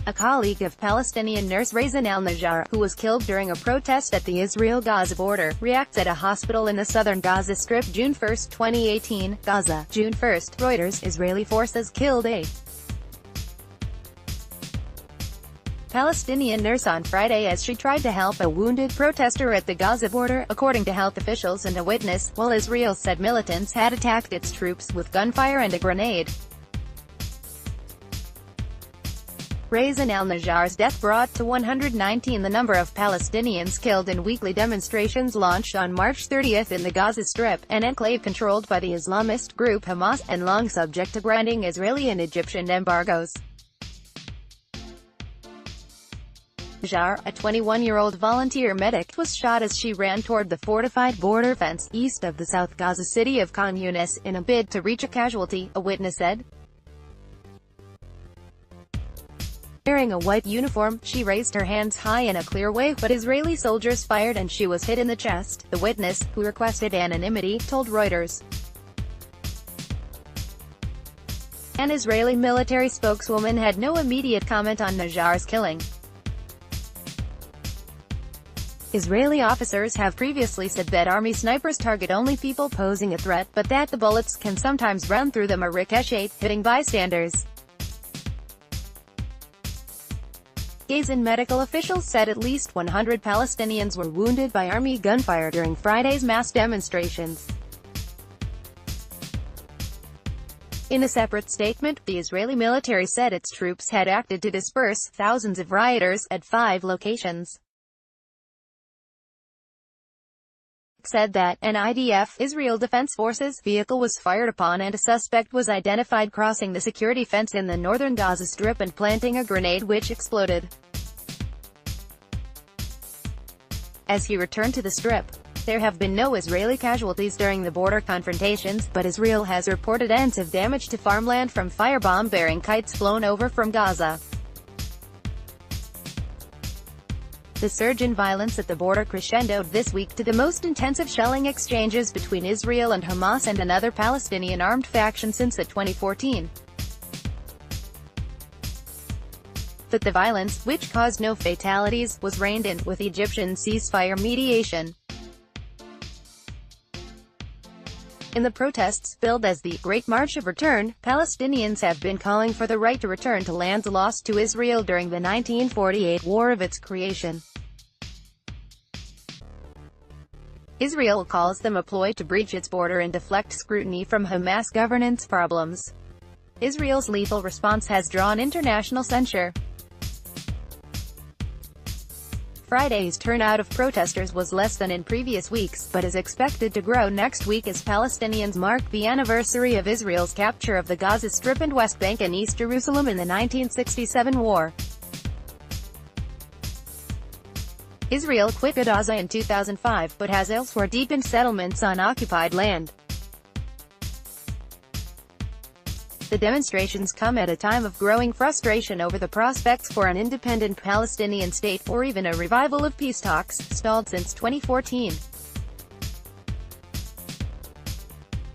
a colleague of Palestinian nurse Razan al-Najjar, who was killed during a protest at the Israel-Gaza border, reacts at a hospital in the southern Gaza Strip June 1, 2018, Gaza, June 1, Reuters, Israeli forces killed a Palestinian nurse on Friday as she tried to help a wounded protester at the Gaza border, according to health officials and a witness, while Israel said militants had attacked its troops with gunfire and a grenade. Razan al-Najjar's death brought to 119 the number of Palestinians killed in weekly demonstrations launched on March 30 in the Gaza Strip, an enclave controlled by the Islamist group Hamas, and long subject to grinding Israeli and Egyptian embargoes. Najjar, a 21-year-old volunteer medic, was shot as she ran toward the fortified border fence, east of the South Gaza city of Khan Yunis, in a bid to reach a casualty, a witness said. Wearing a white uniform, she raised her hands high in a clear wave, but Israeli soldiers fired and she was hit in the chest, the witness, who requested anonymity, told Reuters. An Israeli military spokeswoman had no immediate comment on Najjar's killing. Israeli officers have previously said that army snipers target only people posing a threat, but that the bullets can sometimes run through them or ricochet, hitting bystanders. Gazan medical officials said at least 100 Palestinians were wounded by army gunfire during Friday's mass demonstrations. In a separate statement, the Israeli military said its troops had acted to disperse thousands of rioters at 5 locations. Said that an IDF Israel Defense Forces vehicle was fired upon and a suspect was identified crossing the security fence in the northern Gaza Strip and planting a grenade which exploded as he returned to the Strip. There have been no Israeli casualties during the border confrontations, but Israel has reported extensive damage to farmland from firebomb-bearing kites flown over from Gaza. The surge in violence at the border crescendoed this week to the most intensive shelling exchanges between Israel and Hamas and another Palestinian armed faction since the 2014. But the violence, which caused no fatalities, was reined in, with Egyptian ceasefire mediation. In the protests, billed as the Great March of Return, Palestinians have been calling for the right to return to lands lost to Israel during the 1948 war of its creation. Israel calls them a ploy to breach its border and deflect scrutiny from Hamas governance problems. Israel's lethal response has drawn international censure. Friday's turnout of protesters was less than in previous weeks, but is expected to grow next week as Palestinians mark the anniversary of Israel's capture of the Gaza Strip and West Bank and East Jerusalem in the 1967 war. Israel quit Gaza in 2005, but has elsewhere deepened settlements on occupied land. The demonstrations come at a time of growing frustration over the prospects for an independent Palestinian state, or even a revival of peace talks, stalled since 2014.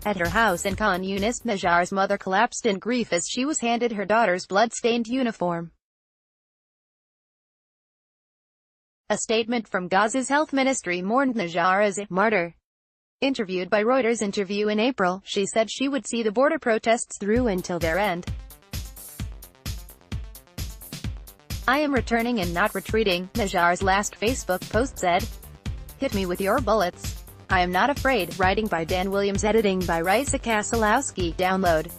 At her house in Khan Yunis, Najjar's mother collapsed in grief as she was handed her daughter's blood-stained uniform. A statement from Gaza's health ministry mourned Najjar as a martyr. Interviewed by Reuters interview in April, she said she would see the border protests through until their end. "I am returning and not retreating," Najjar's last Facebook post said. "Hit me with your bullets. I am not afraid." Writing by Dan Williams, editing by Raisa Kasolowski. Download